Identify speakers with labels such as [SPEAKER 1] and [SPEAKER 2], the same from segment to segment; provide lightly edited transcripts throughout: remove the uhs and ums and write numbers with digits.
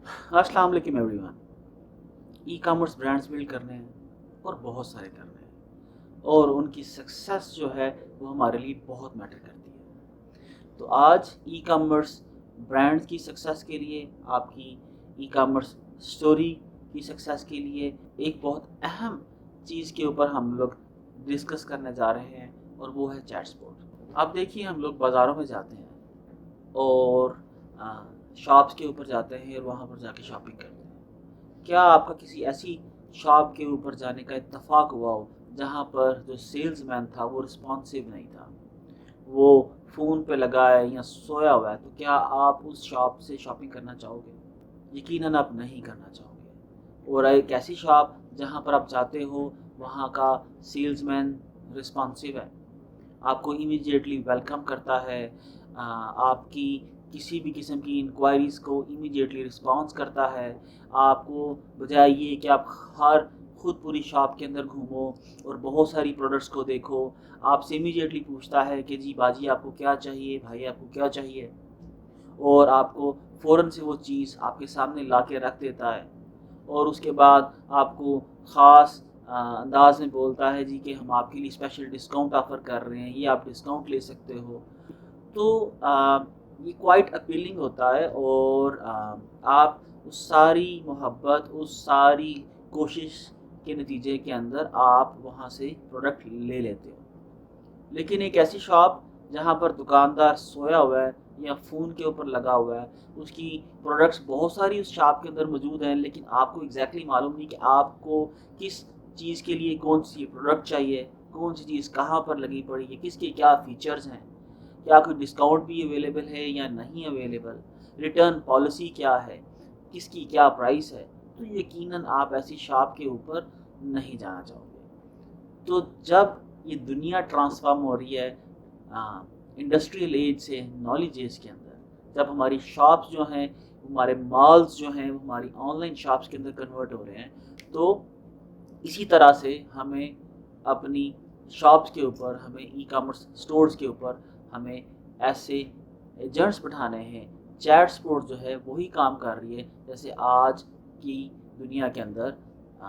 [SPEAKER 1] अस्सलाम वालेकुम everyone. E commerce brands build करने हैं और बहुत सारे करने हैं, और उनकी सक्सेस जो है वो हमारे लिए बहुत मैटर करती है। तो आज ई कॉमर्स ब्रांड्स की सक्सेस के लिए, आपकी ई कॉमर्स स्टोरी की सक्सेस के लिए एक बहुत अहम चीज़ के ऊपर हम लोग डिस्कस करने जा रहे हैं, और वो है चैट स्पॉट। आप देखिए, हम लोग बाज़ारों में जाते हैं और शॉप्स के ऊपर जाते हैं और वहाँ पर जाके शॉपिंग करते हैं। क्या आपका किसी ऐसी शॉप के ऊपर जाने का इत्तेफाक हुआ हो जहाँ पर जो सेल्समैन था वो रिस्पॉन्सिव नहीं था, वो फ़ोन पे लगा है या सोया हुआ है? तो क्या आप उस शॉप से शॉपिंग करना चाहोगे? यकीनन आप नहीं करना चाहोगे। और एक ऐसी शॉप जहाँ पर आप जाते हो, वहाँ का सेल्समैन रिस्पॉन्सिव है, आपको इमीडिएटली वेलकम करता है, आपकी किसी भी किस्म की इंक्वायरीज़ को इमीडिएटली रिस्पॉन्स करता है। आपको बजाय ये कि आप हर खुद पूरी शॉप के अंदर घूमो और बहुत सारी प्रोडक्ट्स को देखो, आपसे इमीडिएटली पूछता है कि जी बाजी आपको क्या चाहिए, भाई आपको क्या चाहिए, और आपको फ़ौरन से वो चीज़ आपके सामने ला के रख देता है। और उसके बाद आपको ख़ास अंदाज में बोलता है जी कि हम आपके लिए स्पेशल डिस्काउंट ऑफ़र कर रहे हैं, ये आप डिस्काउंट ले सकते हो। तो ये क्वाइट अपीलिंग होता है, और आप उस सारी मोहब्बत, उस सारी कोशिश के नतीजे के अंदर आप वहाँ से प्रोडक्ट ले लेते हो। लेकिन एक ऐसी शॉप जहाँ पर दुकानदार सोया हुआ है या फ़ोन के ऊपर लगा हुआ है, उसकी प्रोडक्ट्स बहुत सारी उस शॉप के अंदर मौजूद हैं, लेकिन आपको एग्जैक्टली मालूम नहीं कि आपको किस चीज़ के लिए कौन सी प्रोडक्ट चाहिए, कौन सी चीज़ कहाँ पर लगी पड़ी है, किसके क्या फ़ीचर्स हैं, क्या कोई डिस्काउंट भी अवेलेबल है या नहीं अवेलेबल, रिटर्न पॉलिसी क्या है, किसकी क्या प्राइस है। तो यकीनन आप ऐसी शॉप के ऊपर नहीं जाना चाहोगे। तो जब ये दुनिया ट्रांसफॉर्म हो रही है इंडस्ट्रियल एज से नॉलेज एज के अंदर, जब हमारी शॉप्स जो हैं, हमारे मॉल्स जो हैं, वो हमारी ऑनलाइन शॉप्स के अंदर कन्वर्ट हो रहे हैं, तो इसी तरह से हमें अपनी शॉप्स के ऊपर, हमें ई कॉमर्स स्टोर्स के ऊपर हमें ऐसे एजेंट्स बिठाने हैं। चैट स्पोर्ट जो है वही काम कर रही है जैसे आज की दुनिया के अंदर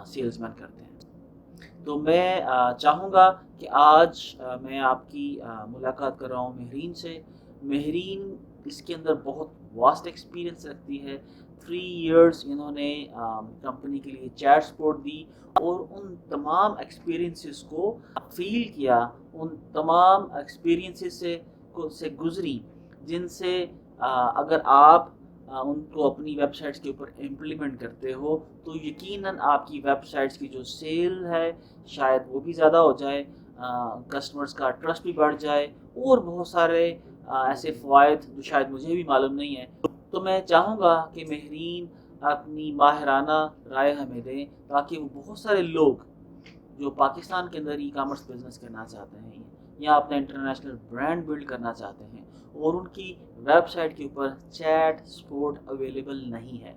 [SPEAKER 1] सेल्समैन करते हैं। तो मैं चाहूँगा कि आज मैं आपकी मुलाकात कर रहा हूँ महरीन से। महरीन इसके अंदर बहुत वास्ट एक्सपीरियंस रखती है। 3 इयर्स इन्होंने कंपनी के लिए चैट सपोर्ट दी, और उन तमाम एक्सपीरियंसेस को फील किया, उन तमाम एक्सपीरियंसेस से गुजरी, जिनसे अगर आप उनको अपनी वेबसाइट्स के ऊपर इम्प्लीमेंट करते हो तो यकीनन आपकी वेबसाइट्स की जो सेल है शायद वो भी ज़्यादा हो जाए, कस्टमर्स का ट्रस्ट भी बढ़ जाए, और बहुत सारे ऐसे फ़वाइद जो शायद मुझे भी मालूम नहीं है। तो मैं चाहूँगा कि महरीन अपनी माहिराना राय हमें दें, ताकि वो बहुत सारे लोग जो पाकिस्तान के अंदर ई कॉमर्स बिजनेस करना चाहते हैं या अपना इंटरनेशनल ब्रांड बिल्ड करना चाहते हैं, और उनकी वेबसाइट के ऊपर चैट सपोर्ट अवेलेबल नहीं है,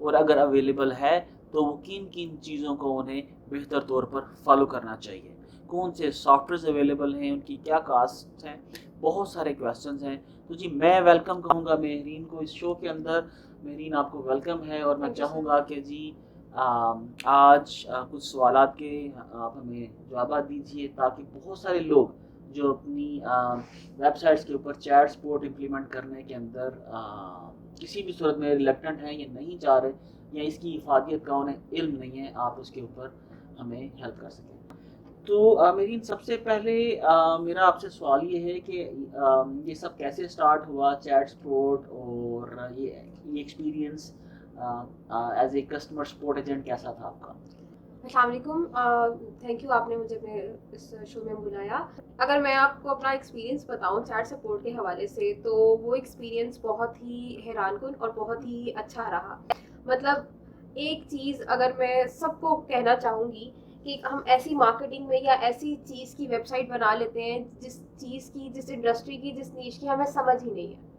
[SPEAKER 1] और अगर अवेलेबल है तो वो किन किन चीज़ों को उन्हें बेहतर तौर पर फॉलो करना चाहिए, कौन से सॉफ्टवेयर अवेलेबल हैं, उनकी क्या कास्ट हैं, बहुत सारे क्वेश्चंस हैं। तो जी मैं वेलकम कहूँगा महरीन को इस शो के अंदर। महरीन आपको वेलकम है, और मैं
[SPEAKER 2] थैंक यू सर।
[SPEAKER 1] चाहूँगा कि जी आज कुछ सवालात के आप हमें जवाब दीजिए, ताकि बहुत सारे लोग जो अपनी वेबसाइट्स के ऊपर चैट सपोर्ट इम्प्लीमेंट करने के अंदर किसी भी सूरत में रिलेक्टेंट हैं या नहीं चाह रहे, या इसकी इफादियत का उन्हें इल्म नहीं है, आप उसके ऊपर हमें हेल्प कर सकें। तो मेरी सबसे पहले मेरा आपसे सवाल ये है कि ये सब कैसे स्टार्ट हुआ चैट सपोर्ट, और ये experience as a customer support agent कैसा था आपका?
[SPEAKER 2] अस्सलाम वालेकुम। थैंक यू, आपने मुझे अपने इस शो में बुलाया। अगर मैं आपको अपना एक्सपीरियंस बताऊं चैट सपोर्ट के हवाले से, तो वो एक्सपीरियंस बहुत ही हैरानकुन और बहुत ही अच्छा रहा। मतलब एक चीज़ अगर मैं सबको कहना चाहूँगी कि हम ऐसी मार्केटिंग में या ऐसी चीज़ की वेबसाइट बना लेते हैं जिस चीज़ की, जिस इंडस्ट्री की, जिस नीश की हमें समझ ही नहीं है।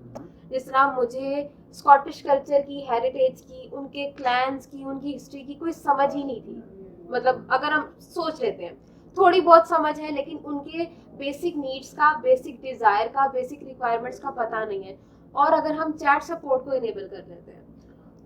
[SPEAKER 2] जिस तरह मुझे स्कॉटिश कल्चर की, हेरिटेज की, उनके क्लैंस की, उनकी हिस्ट्री की कोई समझ ही नहीं थी। मतलब अगर हम सोच लेते हैं, थोड़ी बहुत समझ है, लेकिन उनके बेसिक नीड्स का, बेसिक डिजायर का, बेसिक रिक्वायरमेंट्स का पता नहीं है। और अगर हम चैट सपोर्ट को इनेबल कर लेते हैं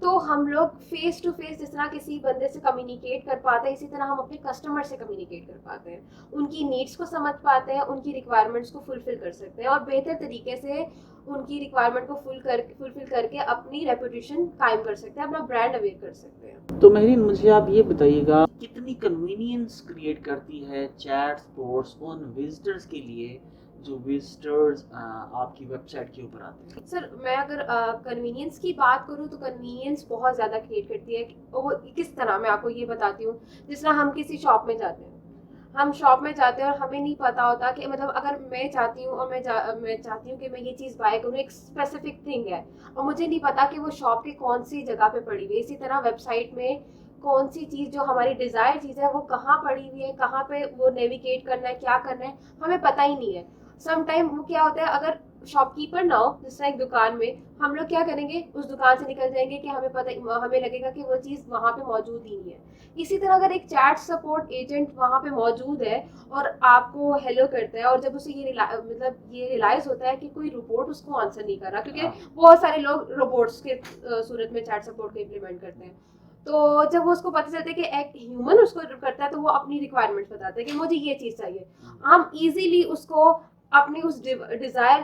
[SPEAKER 2] तो हम लोग फेस टू फेस जिस तरह किसी बंदे से कम्युनिकेट कर पाते हैं, इसी तरह हम अपने कस्टमर से कम्युनिकेट कर पाते हैं, उनकी नीड्स को समझ पाते हैं, उनकी रिक्वायरमेंट्स को फुलफिल कर सकते हैं और बेहतर तरीके से उनकी रिक्वायरमेंट को फुलफिल करके अपनी रेपुटेशन कायम कर सकते हैं, अपना ब्रांड अवेयर कर सकते हैं।
[SPEAKER 1] तो मेहरीन, मुझे आप ये बताइएगा कितनी कन्वीनियंस क्रिएट करती है चैट स्पोर्ट्स उन विजिटर्स के लिए जो विजिटर्स आपकी वेबसाइट के ऊपर आते हैं?
[SPEAKER 2] सर, मैं अगर कन्वीनियंस की बात करूँ तो कन्वीनियंस बहुत ज़्यादा क्रिएट करती है। वो किस तरह, मैं आपको ये बताती हूँ। जिस तरह हम किसी शॉप में जाते हैं, हम शॉप में जाते हैं और हमें नहीं पता होता कि मतलब अगर मैं चाहती हूँ और मैं चाहती हूँ कि मैं ये चीज़ बाय करूँ, एक स्पेसिफिक थिंग है और मुझे नहीं पता कि वो शॉप की कौन सी जगह पे पड़ी हुई है। इसी तरह वेबसाइट में कौन सी चीज़ जो हमारी डिज़ायर चीज़ है वो कहाँ पड़ी हुई है, कहाँ पे वो नेविगेट करना है, क्या करना है, हमें पता ही नहीं है। सम टाइम वो क्या होता है, अगर शॉपकीपर ना हो, जिस तरह एक दुकान में, हम लोग क्या करेंगे, उस दुकान से निकल जाएंगे कि हमें लगेगा कि वो चीज़ वहाँ पे मौजूद ही नहीं है। इसी तरह अगर एक चैट सपोर्ट एजेंट वहाँ पे मौजूद है और आपको हेलो करता है और जब उसे ये रियलाइज होता है कि कोई रोबोट उसको आंसर नहीं कर रहा, क्योंकि बहुत सारे लोग रोबोट्स के सूरत में चैट सपोर्ट को इम्प्लीमेंट करते हैं, तो जब वो उसको पता चलता है कि एक ह्यूमन उसको करता है तो वो अपनी रिक्वायरमेंट बताता है कि मुझे ये चीज़ चाहिए। हम इजीली उसको अपनी उस डिज़ायर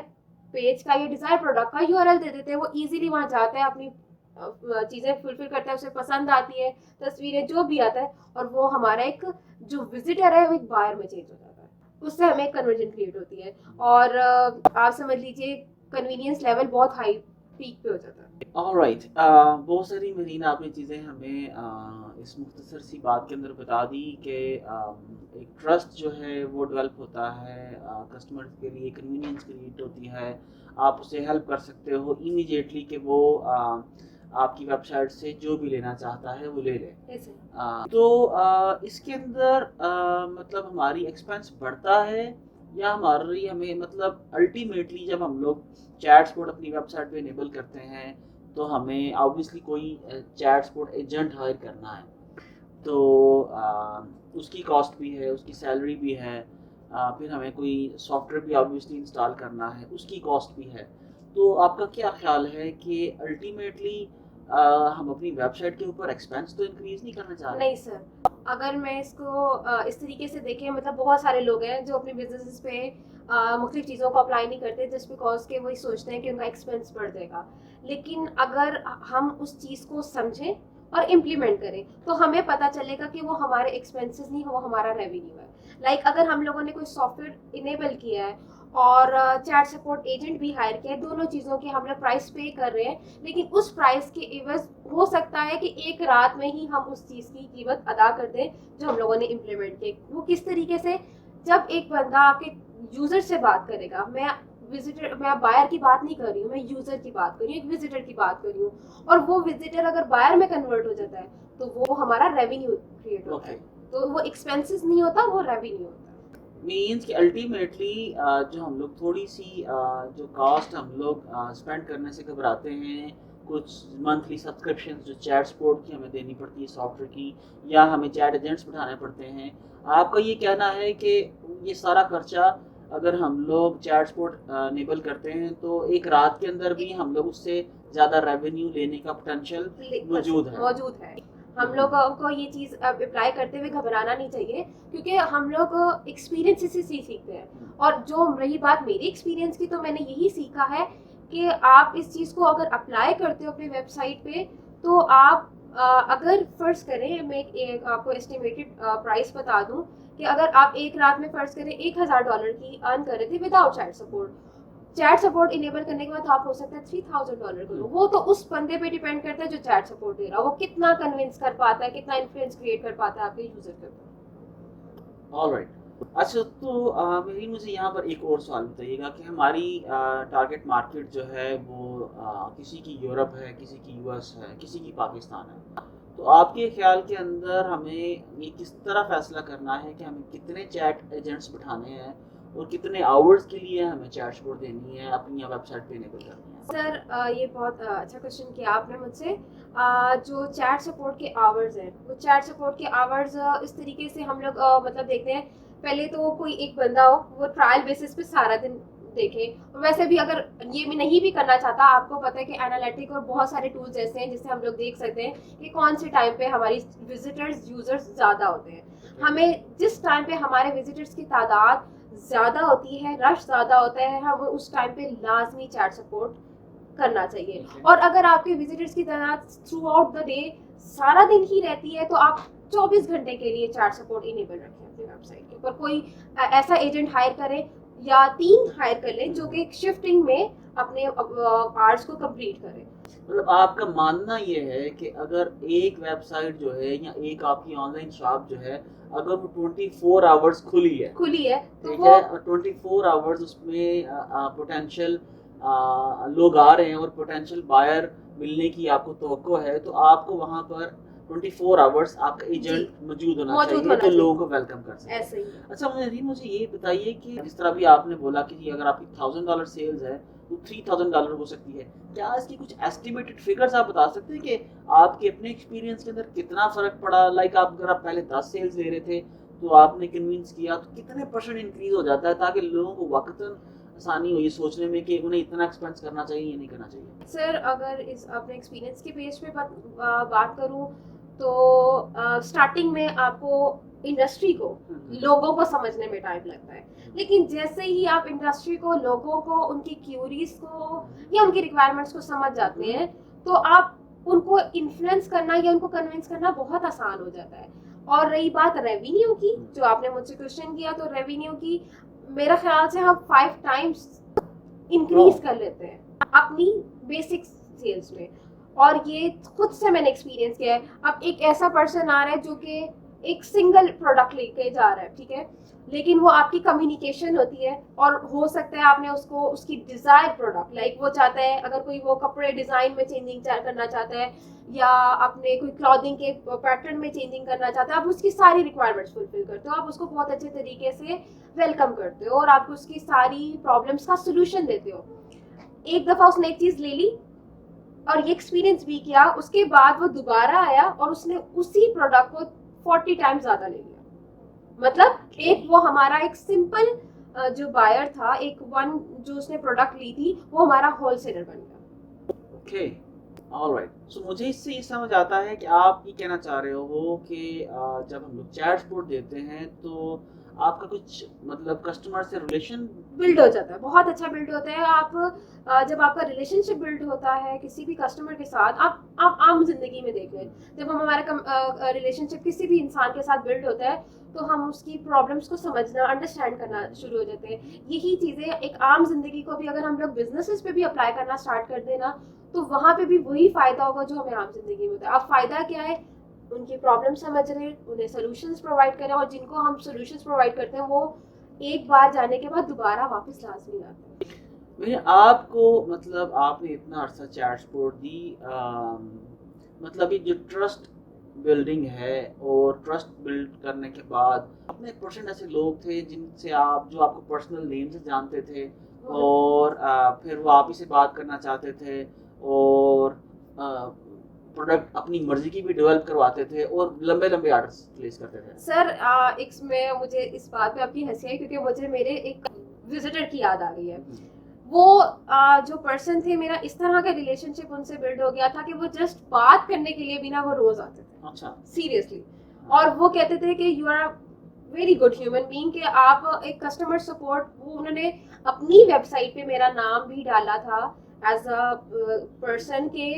[SPEAKER 2] पेज का या डिज़ायर प्रोडक्ट का यूआरएल दे देते हैं, वो इजीली वहाँ जाता है, अपनी चीज़ें फुलफिल करता है, उसे पसंद आती है, तस्वीरें जो भी आता है, और वो हमारा एक जो विजिटर है वो एक बायर में चेंज हो जाता है, उससे हमें कन्वर्जन क्रिएट होती है और आप समझ लीजिए कन्वीनियंस लेवल बहुत हाई पीक पे हो जाता है।
[SPEAKER 1] ऑलराइट, बहुत सारी मेरीन आपने चीज़ें हमें इस मुख्तसर सी बात के अंदर बता दी कि एक ट्रस्ट जो है वो डेवलप होता है, कस्टमर के लिए कन्वीनियंस क्रिएट होती है, आप उसे हेल्प कर सकते हो इमीडिएटली कि वो आपकी वेबसाइट से जो भी लेना चाहता है वो ले ले। तो इसके अंदर मतलब हमारी एक्सपेंस बढ़ता है या हमें मतलब अल्टीमेटली जब हम लोग चैट सपोर्ट अपनी वेबसाइट पे इनेबल करते हैं तो हमें ऑब्वियसली कोई चैट सपोर्ट एजेंट हायर करना है, तो उसकी कॉस्ट भी है, उसकी सैलरी भी है, फिर हमें कोई सॉफ्टवेयर भी ऑब्वियसली इंस्टॉल करना है, उसकी कॉस्ट भी है। तो आपका क्या ख्याल है कि अल्टीमेटली हम अपनी वेबसाइट के ऊपर एक्सपेंस तो इंक्रीज नहीं करना चाह रहे?
[SPEAKER 2] नहीं सर, अगर मैं इसको इस तरीके से देखें, मतलब बहुत सारे लोग हैं जो अपने बिजनेस पे मुख्तलिफ चीज़ों को अप्लाई नहीं करते जस्ट बिकॉज के वही सोचते हैं कि उनका एक्सपेंस बढ़ जाएगा। लेकिन अगर हम उस चीज़ को समझें और इम्प्लीमेंट करें तो हमें पता चलेगा कि वो हमारे एक्सपेंसेस नहीं, वो हमारा रेवेन्यू है। लाइक अगर हम लोगों ने कोई सॉफ्टवेयर इनेबल किया है और चैट सपोर्ट एजेंट भी हायर किया है, दोनों चीज़ों की हम लोग प्राइस पे कर रहे हैं, लेकिन उस प्राइस के एवज हो सकता है कि एक रात में ही हम उस चीज़ की कीमत अदा कर दें जो हम लोगों ने इम्प्लीमेंट की। वो किस तरीके से, जब एक बंदा आपके यूज़र से बात करेगा, मैं बायर की बात नहीं कर रही हूँ, मैं यूज़र की बात कर रही हूँ, एक विजिटर की बात कर रही हूँ, और वो विजिटर अगर बायर में कन्वर्ट हो जाता है तो वो हमारा रेवेन्यू क्रिएट होता है। तो वो एक्सपेंसेस नहीं होता, वो रेवेन्यू होता है।
[SPEAKER 1] मीन्स कि अल्टीमेटली जो हम लोग थोड़ी सी जो कॉस्ट हम लोग स्पेंड करने से घबराते हैं, कुछ मंथली सब्सक्रिप्शन जो चैट सपोर्ट की हमें देनी पड़ती है सॉफ्टवेयर की, या हमें चैट एजेंट्स बिठाने पड़ते हैं, आपका ये कहना है कि ये सारा खर्चा अगर हम लोग चैट सपोर्ट इनेबल करते हैं तो एक रात के अंदर भी हम लोग उससे ज़्यादा रेवेन्यू लेने का पोटेंशियल
[SPEAKER 2] मौजूद है। हम लोगों को ये चीज़ अप्लाई करते हुए घबराना नहीं चाहिए, क्योंकि हम लोग एक्सपीरियंस से सीखते हैं। और जो रही बात मेरी एक्सपीरियंस की, तो मैंने यही सीखा है कि आप इस चीज़ को अगर अप्लाई करते हो अपनी वेबसाइट पे, तो आप अगर फ़र्ज़ करें, मैं एक आपको एस्टिमेटेड प्राइस बता दूं कि अगर आप एक रात में फ़र्ज़ करें $1000 की अर्न कर रहे थे विदाउट चैट सपोर्ट इनेबल करने के बाद आप हो सकता है $3000 करो। वो तो उस बंदे पे डिपेंड करता है जो चैट सपोर्ट दे रहा है, वो कितना कन्विंस कर पाता है, कितना इन्फ्लुएंस क्रिएट कर पाता है आपके यूजर के ऊपर।
[SPEAKER 1] ऑलराइट, अच्छा, तो मेरी मुझे यहाँ पर एक और सवाल बताइएगा कि हमारी टारगेट मार्केट जो है वो किसी की यूरोप है, किसी की यूएस है, किसी की पाकिस्तान है, तो आपके ख्याल के अंदर हमें ये किस तरह फैसला करना है कि हमें कितने चैट एजेंट्स बिठाने हैं और कितने आवर्स के लिए हमें चैट सपोर्ट देनी है, अपनी वेबसाइट पे इनेबल करनी है?
[SPEAKER 2] सर, ये बहुत अच्छा क्वेश्चन किया आपने मुझसे। जो चैट सपोर्ट के आवर्स हैं, वो चैट सपोर्ट के आवर्स इस तरीके से हम लोग मतलब देखते हैं। पहले तो कोई एक बंदा हो, वो ट्रायल बेसिस पे सारा दिन देखें। वैसे भी अगर ये भी नहीं भी करना चाहता, आपको पता है कि एनालिटिक और बहुत सारे टूल्स ऐसे हैं जिससे हम लोग देख सकते हैं कि कौन से टाइम पे हमारी विजिटर्स यूजर्स ज़्यादा होते हैं। हमें जिस टाइम पे हमारे विजिटर्स की तादाद ज़्यादा होती है, रश ज़्यादा होता है, हमें उस टाइम पे लाजमी चैट सपोर्ट करना चाहिए। और अगर आपके विजिटर्स की तादाद थ्रू आउट द डे सारा दिन ही रहती है तो आप 24 घंटे के लिए चैट सपोर्ट इनेबल रखें अपनी वेबसाइट के ऊपर। कोई ऐसा एजेंट हायर करें या 3 हायर कर लें जो कि शिफ्टिंग में अपने आवर्स को कंप्लीट करें।
[SPEAKER 1] मतलब आपका मानना ये है कि अगर एक वेबसाइट जो है या एक आपकी ऑनलाइन शॉप जो है, अगर वो 24 आवर्स खुली है
[SPEAKER 2] तो
[SPEAKER 1] ठीक
[SPEAKER 2] वो
[SPEAKER 1] है, और 24 आवर्स उसमें पोटेंशियल लोग आ रहे हैं और पोटेंशियल बायर मिलने की आपको तवक्को है, तो आपको वहां पर 24 आवर्स आपका एजेंट मौजूद होना चाहिए तो लोगों को वेलकम कर सके।
[SPEAKER 2] ऐसे ही।
[SPEAKER 1] अच्छा मुझे ये बताइए कि जिस तरह भी आपने बोला कि अगर आपकी $1000 सेल्स है तो $3000 हो सकती है, क्या इसकी कुछ एस्टिमेटेड फिगर्स आप बता सकते हैं कि आपके अपने एक्सपीरियंस के अंदर कितना फर्क पड़ा? लाइक अगर आप पहले 10 सेल्स ले रहे थे तो आपने कन्विंस किया तो कितने % इंक्रीज हो जाता है ताकि लोगों को वक्तन आसानी हो ये सोचने में कि उन्हें इतना एक्सपेंस करना चाहिए या नहीं करना चाहिए?
[SPEAKER 2] सर अगर इस अपने एक्सपीरियंस के बेस पे बात करूं तो स्टार्टिंग में आपको इंडस्ट्री को लोगों को समझने में टाइम लगता है, लेकिन जैसे ही आप इंडस्ट्री को, लोगों को, उनकी क्यूरीज को या उनकी रिक्वायरमेंट्स को समझ जाते हैं तो आप उनको इन्फ्लुएंस करना या उनको कन्विंस करना बहुत आसान हो जाता है। और रही बात रेवेन्यू की, जो आपने मुझसे क्वेश्चन किया, तो रेवेन्यू की मेरा ख्याल से हम 5 टाइम्स इंक्रीज कर लेते हैं अपनी बेसिक सेल्स में। और ये खुद से मैंने एक्सपीरियंस किया है। अब एक ऐसा पर्सन आ रहा है जो कि एक सिंगल प्रोडक्ट लेके जा रहा है, ठीक है, लेकिन वो आपकी कम्युनिकेशन होती है और हो सकता है आपने उसको उसकी डिजायर प्रोडक्ट, लाइक वो चाहता है अगर कोई वो कपड़े डिजाइन में चेंजिंग करना चाहता है या अपने कोई क्लॉथिंग के पैटर्न में चेंजिंग करना चाहता है, आप उसकी सारी रिक्वायरमेंट्स फुलफिल करते हो, आप उसको बहुत अच्छे तरीके से वेलकम करते हो और आप उसकी सारी प्रॉब्लम्स का सोल्यूशन देते हो। एक दफा उसने एक चीज ले ली और ये एक्सपीरियंस भी किया, उसके बाद वो दोबारा आया और उसने उसी प्रोडक्ट को 40 टाइम्स ज्यादा ले लिया। मतलब एक वो हमारा एक सिंपल जो बायर था, एक वन जो उसने प्रोडक्ट ली थी, वो हमारा होलसेलर बन गया।
[SPEAKER 1] Okay, alright. सो मुझे इससे ये समझ आता है कि आप ये कहना चाह रहे हो कि जब हम लोग चैट सपोर्ट देते हैं तो आपका कुछ मतलब कस्टमर से रिलेशन
[SPEAKER 2] बिल्ड हो जाता है, बहुत अच्छा बिल्ड होता है। आप जब आपका रिलेशनशिप बिल्ड होता है किसी भी कस्टमर के साथ, आप आम जिंदगी में देख लें, जब हम हमारा रिलेशनशिप किसी भी इंसान के साथ बिल्ड होता है तो हम उसकी प्रॉब्लम्स को समझना, अंडरस्टैंड करना शुरू हो जाते हैं। यही चीज़ें एक आम जिंदगी को भी अगर हम लोग बिजनेसेस पे भी अप्लाई करना स्टार्ट कर देना तो वहाँ पे भी वही फायदा होगा जो हमें आम जिंदगी में होता है। अब फायदा क्या है? उनकी प्रॉब्लम समझ रहे हैं, उन्हें सोल्यूशंस प्रोवाइड करें, और जिनको हम सोल्यूशंस प्रोवाइड करते हैं वो एक बार जाने के बाद दोबारा वापस लाजमी आते हैं।
[SPEAKER 1] मैंने आपको मतलब आपने इतना अर्सा चैट सपोर्ट दी, मतलब ये जो ट्रस्ट बिल्डिंग है और ट्रस्ट बिल्ड करने के बाद अपने % ऐसे लोग थे जिनसे आप जो आपको पर्सनल नेम से जानते थे और फिर वो आप ही से बात करना चाहते थे और प्रोडक्ट अपनी मर्जी की भी डेवलप करवाते थे और लंबे लंबे ऑर्डर्स प्लेस करते थे?
[SPEAKER 2] सर इसमें मुझे इस बात पे आपकी हंसी आई क्योंकि मुझे मेरे एक विजिटर की याद आ गई है। वो जो पर्सन थे, मेरा इस तरह का रिलेशनशिप उनसे बिल्ड हो गया था कि वो जस्ट बात करने के लिए भी ना वो रोज आते थे।
[SPEAKER 1] अच्छा,
[SPEAKER 2] सीरियसली। और वो कहते थे कि you are very good human being, कि आप एक कस्टमर सपोर्ट, वो उन्होंने अपनी वेबसाइट पे मेरा नाम भी डाला था एज अ पर्सन के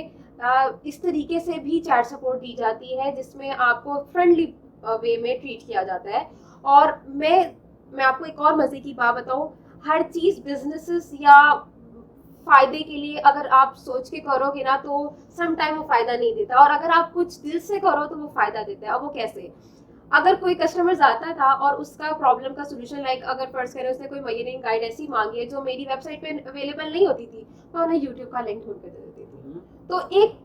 [SPEAKER 2] इस तरीके से भी चैट सपोर्ट दी जाती है जिसमें आपको फ्रेंडली वे में ट्रीट किया जाता है। और मैं आपको एक और मजे की बात बताऊं, हर चीज बिजनेसेस या फायदे के लिए अगर आप सोच के करोगे ना तो सम टाइम वो फायदा नहीं देता, और अगर आप कुछ दिल से करो तो वो फायदा देता है। अब वो कैसे? अगर कोई कस्टमर आता था और उसका प्रॉब्लम का सोल्यूशन, लाइक अगर फर्स्ट करें उसने कोई मशीनिंग गाइड ऐसी मांगी है जो मेरी वेबसाइट पे अवेलेबल नहीं होती थी, मैं उन्हें यूट्यूब का लिंक ढूंढ के दे देती थी। तो एक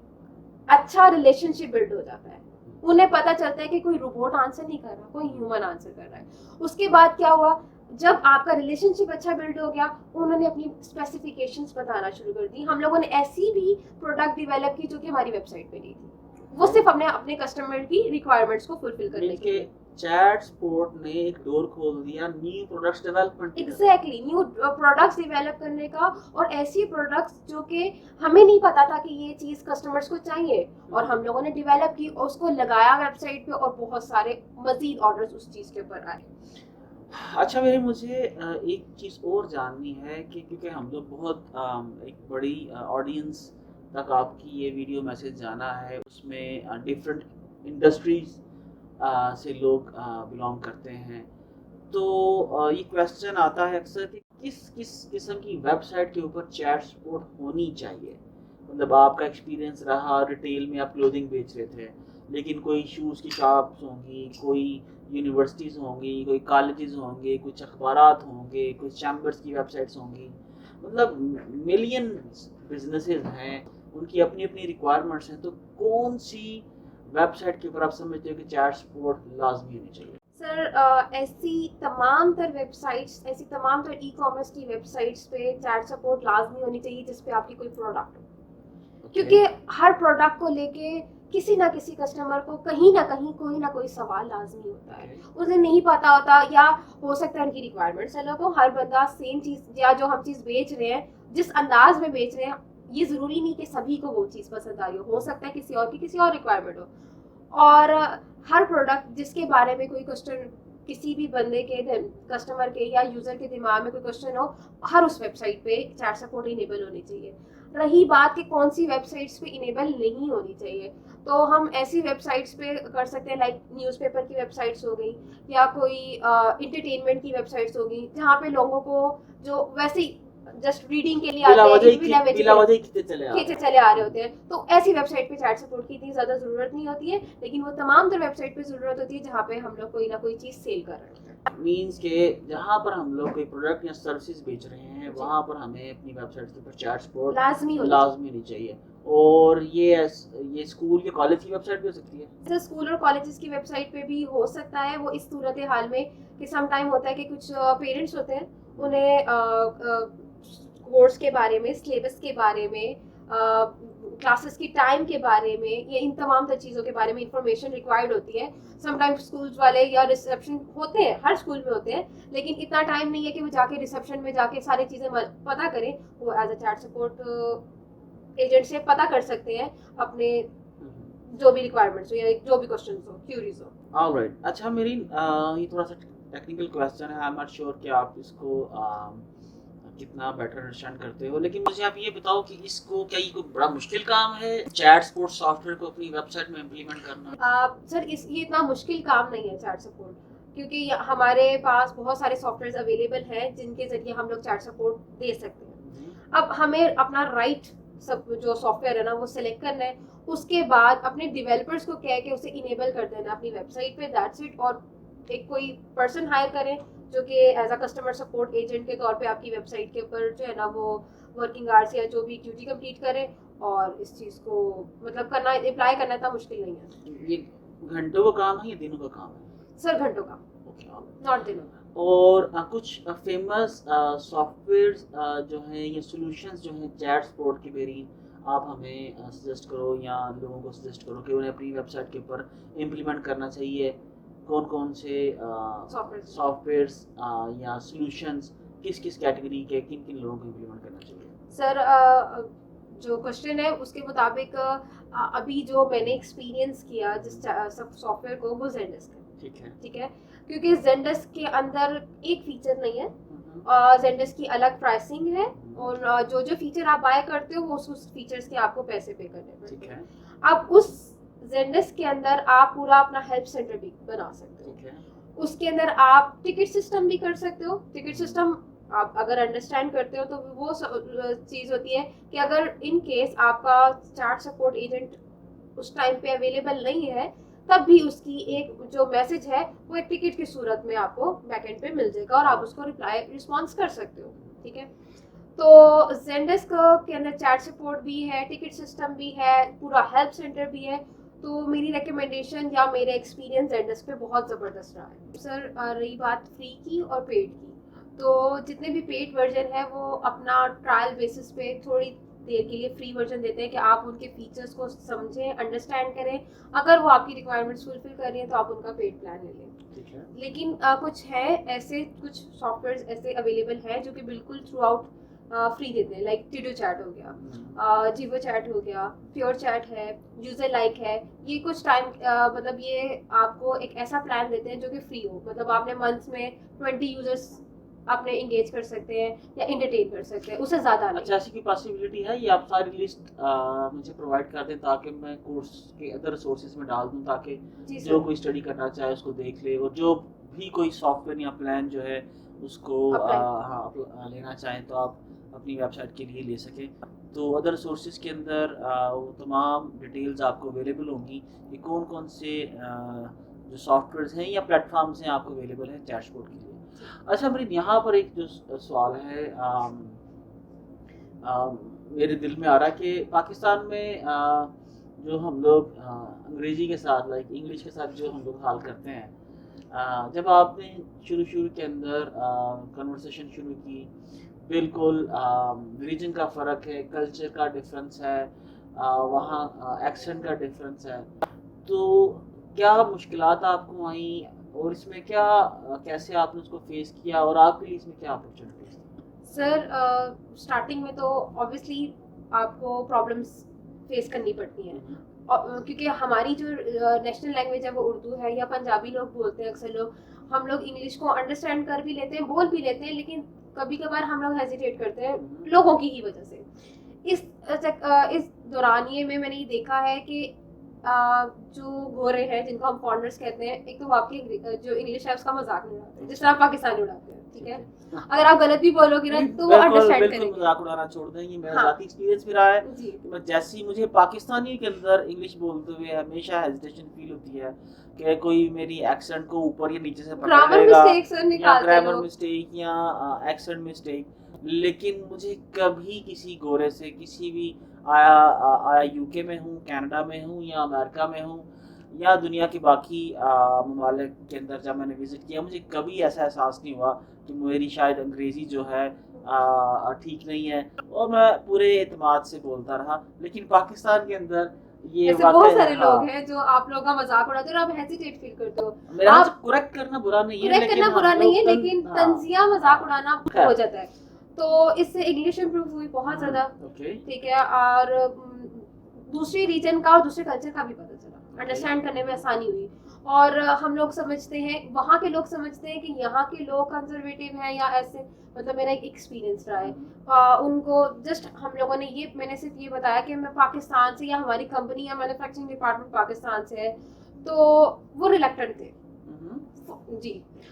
[SPEAKER 2] अच्छा रिलेशनशिप बिल्ड हो जाता है, उन्हें पता चलता है कि कोई रोबोट आंसर नहीं कर रहा, कोई ह्यूमन आंसर कर रहा है। उसके बाद क्या हुआ, जब आपका रिलेशनशिप अच्छा बिल्ड हो गया, उन्होंने अपनी स्पेसिफिकेशंस बताना शुरू कर दी। हम लोगों ने ऐसी भी प्रोडक्ट डेवलप की जो कि हमारी वेबसाइट पे नहीं थी, वो सिर्फ हमने अपने कस्टमर की रिक्वायरमेंट्स को फुलफिल करने के लिए।
[SPEAKER 1] चैट स्पोर्ट ने एक डोर खोल दिया न्यू प्रोडक्ट्स डेवलपमेंट की तरफ।
[SPEAKER 2] एग्जैक्टली न्यू प्रोडक्ट्स डेवलप करने का, और ऐसी प्रोडक्ट्स जो कि हमें नहीं पता था कि ये चीज़ कस्टमर्स को चाहिए, और हम लोगों ने डेवलप की और उसको लगाया वेबसाइट पे, और बहुत सारे मजीद ऑर्डर्स उस चीज़ के ऊपर आए।
[SPEAKER 1] अच्छा मेरे मुझे एक चीज़ और जाननी है कि क्योंकि हम लोग बहुत एक बड़ी ऑडियंस तक आपकी ये वीडियो मैसेज जाना है, उसमें डिफरेंट इंडस्ट्रीज से लोग बिलोंग करते हैं। तो ये क्वेश्चन आता है अक्सर कि किस किस किस्म की वेबसाइट के ऊपर चैट सपोर्ट होनी चाहिए। मतलब आपका एक्सपीरियंस रहा रिटेल में, आप क्लोथिंग बेच रहे थे, लेकिन कोई शूज़ की शॉप्स होंगी, कोई यूनिवर्सिटीज़ होंगी, कोई कॉलेजेस होंगे, कुछ अखबारात होंगे, कुछ चैम्बर्स की वेबसाइट्स होंगी। मतलब मिलियन बिजनेसेस हैं, उनकी अपनी अपनी रिक्वायरमेंट्स हैं। तो कौन सी वेबसाइट के ऊपर आप समझते हो कि चैट सपोर्ट लाजमी होनी चाहिए?
[SPEAKER 2] सर ऐसी तमाम तर वेबसाइट्स, ऐसी तमाम तर ई कॉमर्स की वेबसाइट्स पे चैट सपोर्ट लाजमी होनी चाहिए जिस पे आपकी कोई प्रोडक्ट हो, क्योंकि हर प्रोडक्ट को लेके किसी ना किसी कस्टमर को कहीं ना कहीं कोई ना कोई सवाल लाजमी होता है, उसे नहीं पता होता, या हो सकता है उनकी रिक्वायरमेंट्स अलग हो। हर बंदा सेम चीज़ या जो हम चीज़ बेच रहे हैं, जिस अंदाज में बेच रहे हैं, ये ज़रूरी नहीं कि सभी को वो चीज़ पसंद आ रही हो सकता है किसी और की किसी और रिक्वायरमेंट हो। और हर प्रोडक्ट जिसके बारे में कोई क्वेश्चन किसी भी बंदे के कस्टमर के या यूज़र के दिमाग में कोई क्वेश्चन हो, हर उस वेबसाइट पे चैट सपोर्ट इनेबल होनी चाहिए। रही बात कि कौन सी वेबसाइट्स पे इनेबल नहीं होनी चाहिए, तो हम ऐसी वेबसाइट्स पे कर सकते हैं, लाइक न्यूज़पेपर की वेबसाइट्स हो गई, या कोई इंटरटेनमेंट की वेबसाइट्स हो गई, जहाँ पे लोगों को जो वैसे ही जस्ट रीडिंग के लिए आते हैं, खींचे चले आ रहे होते हैं, तो ऐसी वेबसाइट पे चैट सपोर्ट की इतनी ज़्यादा ज़रूरत नहीं होती है। लेकिन वो तमाम तर वेबसाइट पे ज़रूरत होती है जहाँ पे हम लोग कोई ना कोई चीज़ सेल कर रहे होते हैं।
[SPEAKER 1] मीन्स के जहाँ पर हम लोग कोई प्रोडक्ट या सर्विसेज बेच रहे हैं, वहाँ पर हमें अपनी वेबसाइट के ऊपर चैट सपोर्ट
[SPEAKER 2] लाजमी
[SPEAKER 1] नहीं चाहिए। और ये स्कूल या कॉलेज की वेबसाइट भी हो सकती है।
[SPEAKER 2] जैसे स्कूल और कॉलेजेस की वेबसाइट पे भी हो सकता है। वो इस सूरत हाल में कि सम टाइम होता है कि कुछ पेरेंट्स होते हैं, उन्हें कोर्स के बारे में, सिलेबस के बारे में, क्लासेस की टाइम के बारे में, या इन तमाम तर चीज़ों के बारे में इंफॉर्मेशन रिक्वायर्ड होती है। समटाइम्स स्कूल्स वाले या रिसेप्शन होते हैं, हर स्कूल में होते हैं, लेकिन इतना टाइम नहीं है कि वो जाके रिसेप्शन में जाके सारी चीज़ें पता करें। वो as a chat support agent से पता कर सकते हैं अपने जो भी रिक्वायरमेंट्स हो या जो भी क्वेश्चंस हो, क्यूरीज हो।
[SPEAKER 1] ऑलराइट। अच्छा मेरी ये थोड़ा सा टेक्निकल क्वेश्चन है, आई एम नॉट श्योर कि आप इसको कितना बेटर अंडरस्टैंड करते हो, लेकिन मुझे आप ये बताओ कि इसको क्या ये कोई बड़ा मुश्किल काम है चैट सपोर्ट सॉफ्टवेयर को अपनी वेबसाइट में इम्प्लीमेंट करना?
[SPEAKER 2] सर ये इतना मुश्किल काम नहीं है चैट सपोर्ट, क्योंकि हमारे पास बहुत सारे सॉफ्टवेयर अवेलेबल हैं जिनके जरिए हम लोग चैट सपोर्ट दे सकते हैं। अब हमें अपना सब जो सॉफ्टवेयर है ना वो सिलेक्ट करना है, उसके बाद अपने डेवलपर्स को कह के उसे इनेबल कर देना अपनी वेबसाइट पे, दैट्स इट। और एक कोई पर्सन हायर करें जो कि as a customer support agent के तौर पे आपकी वेबसाइट के ऊपर जो है ना वो वर्किंग आवर्स या जो भी ड्यूटी कंप्लीट करे, और इस चीज़ को मतलब करना, अप्लाई करना इतना मुश्किल नहीं है।
[SPEAKER 1] ये घंटों का काम है या दिनों का काम है?
[SPEAKER 2] सर घंटों का, नॉट दिनों का।
[SPEAKER 1] और कुछ फेमस सॉफ्टवेयर जो हैं या सॉल्यूशंस जो हैं चैट सपोर्ट के वेरी आप हमें सजेस्ट करो या लोगों को सजेस्ट करो कि उन्हें अपनी वेबसाइट के ऊपर इम्प्लीमेंट करना चाहिए। कौन कौन से सॉफ्टवेयर्स या सॉल्यूशंस किस किस कैटेगरी के किन किन लोगों को इम्प्लीमेंट करना चाहिए?
[SPEAKER 2] सर जो क्वेश्चन है उसके मुताबिक अभी जो मैंने एक्सपीरियंस किया जिस सब सॉफ्टवेयर को, वो ज़ेंडेस्क है। ठीक है, क्योंकि ज़ेंडेस्क के अंदर एक फीचर नहीं है, ज़ेंडेस्क की अलग प्राइसिंग है, और जो जो फीचर आप बाय करते हो वो उस फीचर्स के आपको पैसे पे करने पड़ते हैं। अब उस ज़ेंडेस्क के अंदर आप पूरा अपना हेल्प सेंटर भी बना सकते हो। उसके अंदर आप टिकट सिस्टम भी कर सकते हो। टिकट सिस्टम आप अगर अंडरस्टैंड करते हो तो वो चीज़ होती है कि अगर इन केस आपका चैट सपोर्ट एजेंट उस टाइम पे अवेलेबल नहीं है, तब भी उसकी एक जो मैसेज है वो एक टिकट की सूरत में आपको बैकएंड पे मिल जाएगा और आप उसको रिस्पॉन्स कर सकते हो। ठीक है, तो ज़ेंडेस्क के अंदर चैट सपोर्ट भी है, टिकट सिस्टम भी है, पूरा हेल्प सेंटर भी है। तो मेरी रिकमेंडेशन या मेरे एक्सपीरियंस ज़ेंडेस्क पे बहुत ज़बरदस्त रहा है। सर रही बात फ्री की और पेड की, तो जितने भी पेड वर्जन है वो अपना ट्रायल बेसिस पे थोड़ी देर के लिए फ्री वर्जन देते हैं कि आप उनके फीचर्स को समझें, अंडरस्टैंड करें। अगर वो आपकी रिक्वायरमेंट्स फुलफिल कर रही हैं तो आप उनका पेड प्लान ले लें।
[SPEAKER 1] ठीक है।
[SPEAKER 2] लेकिन कुछ है ऐसे, कुछ सॉफ्टवेयर ऐसे अवेलेबल हैं जो कि बिल्कुल थ्रू आउट फ्री देते हैं, लाइक टिडो चैट हो गया, जिवो चैट हो गया, प्योर चैट है, यूजर लाइक है। ये कुछ टाइम मतलब ये आपको एक ऐसा प्लान देते हैं जो कि फ्री हो, मतलब आपने मंथ में 20 यूजर्स आपने इंगेज कर सकते हैं या एंटरटेन कर सकते हैं, उससे ज़्यादा नहीं।
[SPEAKER 1] अच्छा, ऐसी की पॉसिबिलिटी है? ये आप सारी लिस्ट मुझे प्रोवाइड कर दें ताकि मैं कोर्स के अदर सोर्सेज में डाल दूं, ताकि
[SPEAKER 2] जी
[SPEAKER 1] जो
[SPEAKER 2] सर,
[SPEAKER 1] कोई स्टडी करना चाहे उसको देख ले, और जो भी कोई सॉफ्टवेयर या प्लान जो है उसको हाँ लेना चाहें तो आप अपनी वेबसाइट के लिए ले सकें। तो अदर सोर्सेज के अंदर वो तमाम डिटेल्स आपको अवेलेबल होंगी कि कौन कौन से जो सॉफ्टवेयर्स हैं या प्लेटफॉर्म्स हैं आपको अवेलेबल हैं चैट सपोर्ट के लिए। अच्छा अमरीन, यहाँ पर एक जो सवाल है मेरे दिल में आ रहा है कि पाकिस्तान में जो हम लोग अंग्रेज़ी के साथ, लाइक इंग्लिश के साथ जो हम लोग हाल करते हैं, जब आपने शुरू के अंदर कन्वर्सेशन शुरू की, बिल्कुल रीजन का फ़र्क है, कल्चर का डिफरेंस है, वहाँ एक्सेंट का डिफरेंस है, तो क्या मुश्किलात आपको आई और इसमें क्या कैसे आपने उसको फेस किया और आपके लिए इसमें क्या अपॉर्चुनिटीज थी?
[SPEAKER 2] सर स्टार्टिंग में तो ऑब्वियसली आपको प्रॉब्लम्स फेस करनी पड़ती हैं, क्योंकि हमारी जो नेशनल लैंग्वेज है वो उर्दू है, या पंजाबी लोग बोलते हैं अक्सर लोग, हम लोग इंग्लिश को अंडरस्टैंड कर भी लेते हैं, बोल भी लेते हैं, लेकिन कभी कभार हम लोग हेजिटेट करते हैं लोगों की ही वजह से। इस दौरानिए में मैंने ये देखा है कि जो गोरे हैं जिनको हम फॉरेनर्स कहते हैं, एक तो वो आपकी जो इंग्लिश है उसका मजाक नहीं उड़ाते जिस तरह आप पाकिस्तानी उड़ाते हैं, ठीक है। अगर आप गलत भी बोलोगे ना तो वो अंडरस्टैंड
[SPEAKER 1] बिल्कुल
[SPEAKER 2] करेंगे।
[SPEAKER 1] मजाक उड़ाना छोड़ दें, ये मेरा
[SPEAKER 2] हाँ
[SPEAKER 1] ज़ाती एक्सपीरियंस भी रहा है
[SPEAKER 2] जी,
[SPEAKER 1] कि मैं जैसे ही मुझे पाकिस्तानी के अंदर इंग्लिश बोलते हुए हमेशा हेजिटेशन फील होती है कि कोई मेरी एक्सेंट को ऊपर या नीचे से पकड़
[SPEAKER 2] ग्रामर
[SPEAKER 1] लेगा,
[SPEAKER 2] मिस्टेक सर
[SPEAKER 1] या
[SPEAKER 2] निकालते
[SPEAKER 1] ग्रामर
[SPEAKER 2] लोग।
[SPEAKER 1] मिस्टेक या एक्सेंट मिस्टेक। लेकिन मुझे कभी किसी गोरे से, किसी भी आया यूके में हूँ, कनाडा में हूँ या अमेरिका में हूँ या दुनिया के बाकी ममालिक के अंदर जब मैंने विज़िट किया, मुझे कभी ऐसा एहसास नहीं हुआ कि मेरी शायद अंग्रेज़ी जो है ठीक नहीं है, और मैं पूरे एतमाद से बोलता रहा। लेकिन पाकिस्तान के अंदर ये
[SPEAKER 2] ऐसे बहुत
[SPEAKER 1] वाक़ई
[SPEAKER 2] सारे लोग
[SPEAKER 1] हाँ,
[SPEAKER 2] हैं जो आप लोगों का मजाक उड़ाते हैं और आप हेजिटेट फील करते हो।
[SPEAKER 1] मेरा
[SPEAKER 2] आप
[SPEAKER 1] मतलब करेक्ट करना बुरा नहीं है,
[SPEAKER 2] करेक्ट
[SPEAKER 1] लेकिन
[SPEAKER 2] करना बुरा
[SPEAKER 1] हम
[SPEAKER 2] नहीं है,
[SPEAKER 1] लोग
[SPEAKER 2] लेकिन
[SPEAKER 1] हाँ,
[SPEAKER 2] तंजिया मजाक उड़ाना
[SPEAKER 1] खैर।
[SPEAKER 2] हो जाता है। तो इससे इंग्लिश इम्प्रूव हुई बहुत ज़्यादा,
[SPEAKER 1] ओके,
[SPEAKER 2] ठीक है। और दूसरे रीजन का और दूसरे कल्चर का भी पता चला, अंडरस्टैंड करने में आसानी हुई। और हम लोग समझते हैं, वहाँ के लोग समझते हैं कि यहाँ के लोग कंजर्वेटिव हैं या ऐसे, मतलब मेरा एक एक्सपीरियंस रहा है। उनको जस्ट हम लोगों ने ये, मैंने सिर्फ ये बताया कि मैं पाकिस्तान से, या हमारी कंपनी या मैन्युफैक्चरिंग डिपार्टमेंट पाकिस्तान से है, तो वो रिलेक्टेंट थे जी,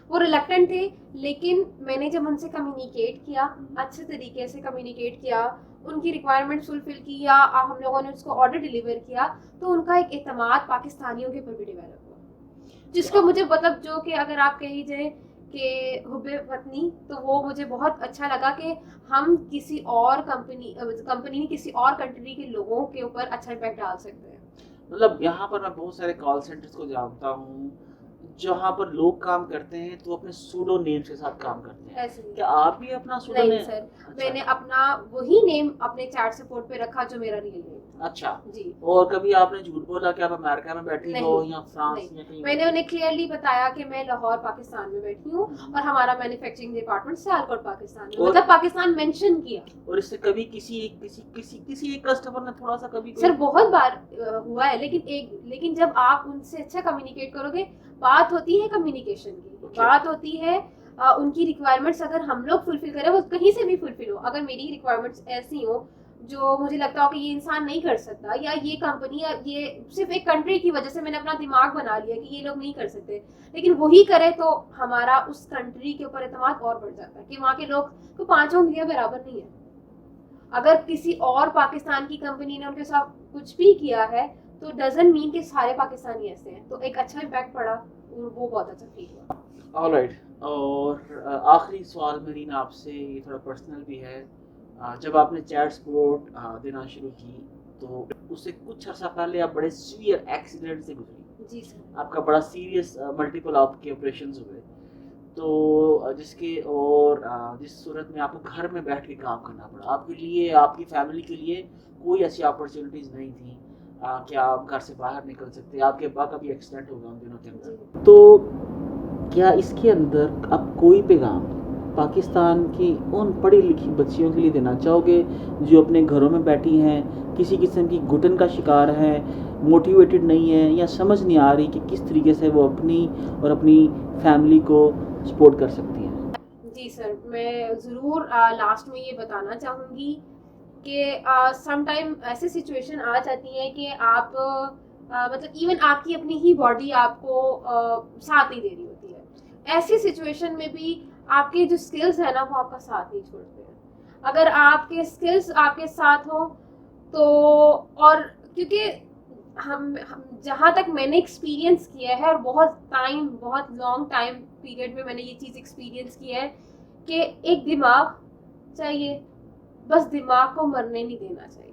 [SPEAKER 2] वो रिलेक्टेंट थे। लेकिन मैंने जब उनसे कम्युनिकेट किया, अच्छे तरीके से कम्युनिकेट किया, उनकी रिक्वायरमेंट्स फुलफिल की, या हम लोगों ने उसको ऑर्डर डिलीवर किया, तो उनका एक एतमाद पाकिस्तानियों के ऊपर भी डेवलप हुआ, जिसको मुझे मतलब, जो कि अगर आप कही जाए कि हुब्बे वतनी, तो वो मुझे बहुत अच्छा लगा कि हम किसी और कंपनी किसी और कंट्री के लोगों के ऊपर अच्छा इम्पैक्ट डाल सकते हैं।
[SPEAKER 1] मतलब यहाँ पर मैं बहुत सारे कॉल सेंटर्स को जानता हूँ जहाँ पर लोग काम करते हैं तो अपने सूडो नेम्स के साथ काम करते हैं।
[SPEAKER 2] ऐसे ही
[SPEAKER 1] क्या आप भी अपना सूडो
[SPEAKER 2] नहीं
[SPEAKER 1] नेम?
[SPEAKER 2] सर,
[SPEAKER 1] अच्छा,
[SPEAKER 2] मैंने अपना वही नेम अपने चैट सपोर्ट पे रखा जो मेरा रियल नेम था
[SPEAKER 1] अच्छा।
[SPEAKER 2] जी।
[SPEAKER 1] और कभी आपने झूठ बोला कि आप अमेरिका में बैठी हो
[SPEAKER 2] नहीं,
[SPEAKER 1] या फ्रांस
[SPEAKER 2] नहीं,
[SPEAKER 1] या कहीं
[SPEAKER 2] मैंने उन्हें क्लियरली बताया कि मैं लाहौर पाकिस्तान में बैठी हूँ और हमारा मैन्युफैक्चरिंग डिपार्टमेंट सियालकोट पाकिस्तान में,
[SPEAKER 1] और-
[SPEAKER 2] मतलब पाकिस्तान मेंशन किया।
[SPEAKER 1] और इससे कभी किसी एक कस्टमर ने थोड़ा सा कभी
[SPEAKER 2] सर बहुत बार हुआ है, लेकिन जब आप उनसे अच्छा कम्युनिकेट करोगे, बात होती है कम्युनिकेशन की,
[SPEAKER 1] Okay.
[SPEAKER 2] बात होती है उनकी रिक्वायरमेंट्स अगर हम लोग फुलफिल करें, वो कहीं से भी फुलफिल हो, अगर मेरी रिक्वायरमेंट्स ऐसी हो जो मुझे लगता हो कि ये इंसान नहीं कर सकता, या ये कंपनी, या ये सिर्फ एक कंट्री की वजह से मैंने अपना दिमाग बना लिया कि ये लोग नहीं कर सकते, लेकिन वही करे, तो हमारा उस कंट्री के ऊपर एतमाद और बढ़ जाता है कि वहाँ के लोग तो 5 उंगलियां बराबर नहीं है। अगर किसी और पाकिस्तान की कंपनी ने उनके साथ कुछ भी किया है, तो डजंट मीन कि सारे पाकिस्तानी ऐसे हैं। तो एक अच्छा इम्पैक्ट पड़ा और वो बहुत अच्छा फील हुआ।
[SPEAKER 1] ऑलराइट। और आखिरी सवाल मेरीन आपसे, ये थोड़ा पर्सनल भी है। जब आपने चैट सपोर्ट देना शुरू की तो उससे कुछ अर्सा पहले आप बड़े सीवियर एक्सीडेंट से गुजरी।
[SPEAKER 2] जी सर।
[SPEAKER 1] आपका बड़ा सीरियस मल्टीपल आपके ऑपरेशंस हुए। तो जिस सूरत में आपको घर में बैठ के काम करना पड़ा, आपके लिए, आपकी फैमिली के लिए कोई ऐसी अपॉर्चुनिटीज़ नहीं थी कि आप घर से बाहर निकल सकते, आपके अब्बा का भी एक्सीडेंट हो गया उन दिनों के अंदर। तो क्या इसके अंदर आप कोई पैगाम पाकिस्तान की उन पढ़ी लिखी बच्चियों के लिए देना चाहोगे जो अपने घरों में बैठी हैं, किसी किस्म की घुटन का शिकार हैं, मोटिवेटेड नहीं है या समझ नहीं आ रही कि किस तरीके से वो अपनी और अपनी फैमिली को सपोर्ट कर सकती हैं?
[SPEAKER 2] जी सर, मैं ज़रूर लास्ट में ये बताना चाहूँगी कि सम टाइम ऐसी सिचुएशन आ जाती है कि आप मतलब इवन आपकी अपनी ही बॉडी आपको साथ नहीं दे रही होती है। ऐसी सिचुएशन में भी आपके जो स्किल्स है ना वो आपका साथ नहीं छोड़ते हैं। अगर आपके स्किल्स आपके साथ हो तो, और क्योंकि हम जहाँ तक मैंने एक्सपीरियंस किया है और बहुत लॉन्ग टाइम पीरियड में मैंने ये चीज़ एक्सपीरियंस की है कि एक दिमाग चाहिए, बस दिमाग को मरने नहीं देना चाहिए।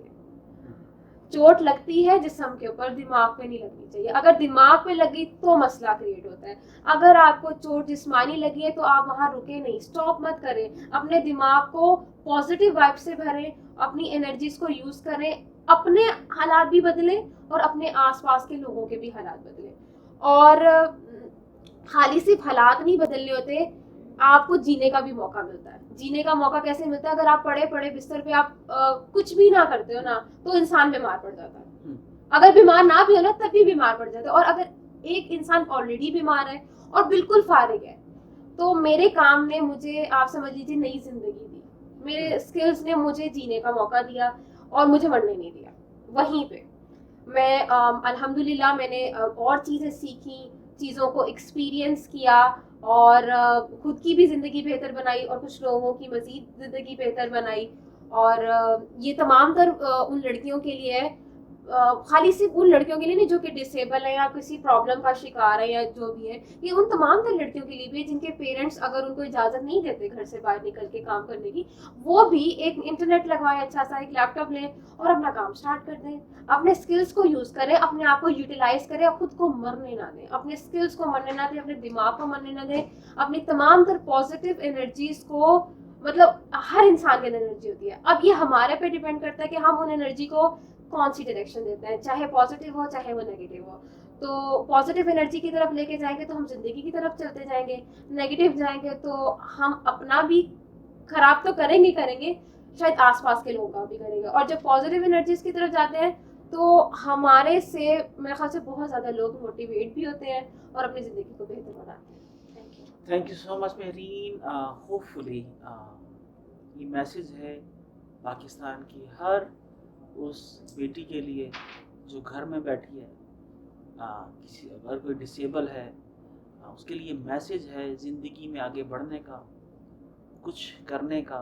[SPEAKER 2] चोट लगती है जिस्म के ऊपर, दिमाग पे नहीं लगनी चाहिए। अगर दिमाग पे लगी तो मसला क्रिएट होता है। अगर आपको चोट जिस्मानी लगी है तो आप वहां रुके नहीं, स्टॉप मत करें, अपने दिमाग को पॉजिटिव वाइब से भरें, अपनी एनर्जीज को यूज करें, अपने हालात भी बदलें और अपने आसपास के लोगों के भी हालात बदलें। और खाली सिर्फ हालात नहीं बदलने होते, आपको जीने का भी मौका मिलता है। जीने का मौका कैसे मिलता है? अगर आप पड़े पड़े बिस्तर पे आप कुछ भी ना करते हो ना तो इंसान बीमार पड़ जाता है। अगर बीमार ना भी हो ना तब भी बीमार पड़ जाता है। और अगर एक इंसान ऑलरेडी बीमार है और बिल्कुल फारिग है तो मेरे काम ने मुझे, आप समझ लीजिए, नई जिंदगी दी। मेरे स्किल्स ने मुझे जीने का मौका दिया और मुझे मरने नहीं दिया। वहीं पे मैं अल्हम्दुलिल्लाह मैंने और चीज़ें सीखी, चीज़ों को एक्सपीरियंस किया और खुद की भी ज़िंदगी बेहतर बनाई और कुछ लोगों की मज़ीद ज़िंदगी बेहतर बनाई। और ये तमाम तर उन लड़कियों के लिए है, खाली सिर्फ उन लड़कियों के लिए नहीं जो कि डिसेबल है या किसी प्रॉब्लम का शिकार है या जो भी है, ये उन तमाम तर लड़कियों के लिए भी है जिनके पेरेंट्स अगर उनको इजाज़त नहीं देते घर से बाहर निकल के काम करने की, वो भी एक इंटरनेट लगवाएं, अच्छा सा एक लैपटॉप लें और अपना काम स्टार्ट कर दें। अपने स्किल्स को यूज करें, अपने आप को यूटिलाइज करें, खुद को मरने ना दें, अपने स्किल्स को मरने ना दें, अपने दिमाग को मरने ना दें, अपनी तमाम तर पॉजिटिव एनर्जीज को, मतलब हर इंसान के अंदर एनर्जी होती है। अब ये हमारे पे डिपेंड करता है कि हम उन एनर्जी को कौन सी डायरेक्शन देते हैं, चाहे पॉजिटिव हो चाहे वो नेगेटिव हो। तो पॉजिटिव एनर्जी की तरफ लेके जाएंगे तो हम जिंदगी की तरफ चलते जाएंगे, नेगेटिव जाएंगे तो हम अपना भी खराब तो करेंगे करेंगे, शायद आसपास के लोगों का भी करेंगे। और जब पॉजिटिव एनर्जीज की तरफ जाते हैं तो हमारे से मेरे ख्याल से बहुत ज़्यादा लोग मोटिवेट भी होते हैं और अपनी ज़िंदगी को बेहतर बनाते हैं।
[SPEAKER 1] Thank you so much Mehreen. Hopefully ये मैसेज है पाकिस्तान की हर उस बेटी के लिए जो घर में बैठी है, किसी अगर कोई डिसेबल है, उसके लिए मैसेज है ज़िंदगी में आगे बढ़ने का, कुछ करने का,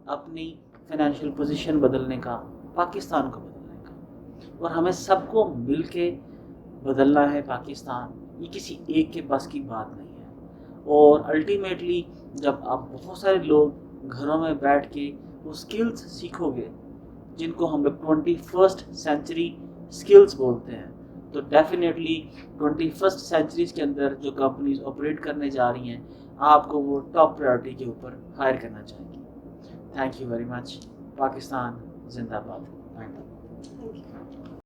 [SPEAKER 1] अपनी फाइनेंशियल पोजीशन बदलने का, पाकिस्तान को बदलने का। और हमें सबको मिल के बदलना है पाकिस्तान। ये किसी एक के बस की बात नहीं है। और अल्टीमेटली जब आप बहुत सारे लोग घरों में बैठ के वो स्किल्स सीखोगे जिनको हम लोग 21st सेंचुरी स्किल्स बोलते हैं, तो डेफिनेटली 21st सेंचुरीज के अंदर जो कंपनीज ऑपरेट करने जा रही हैं, आपको वो टॉप प्रायोरिटी के ऊपर हायर करना चाहेंगी। Thank you very much. Pakistan जिंदाबाद। Thank you.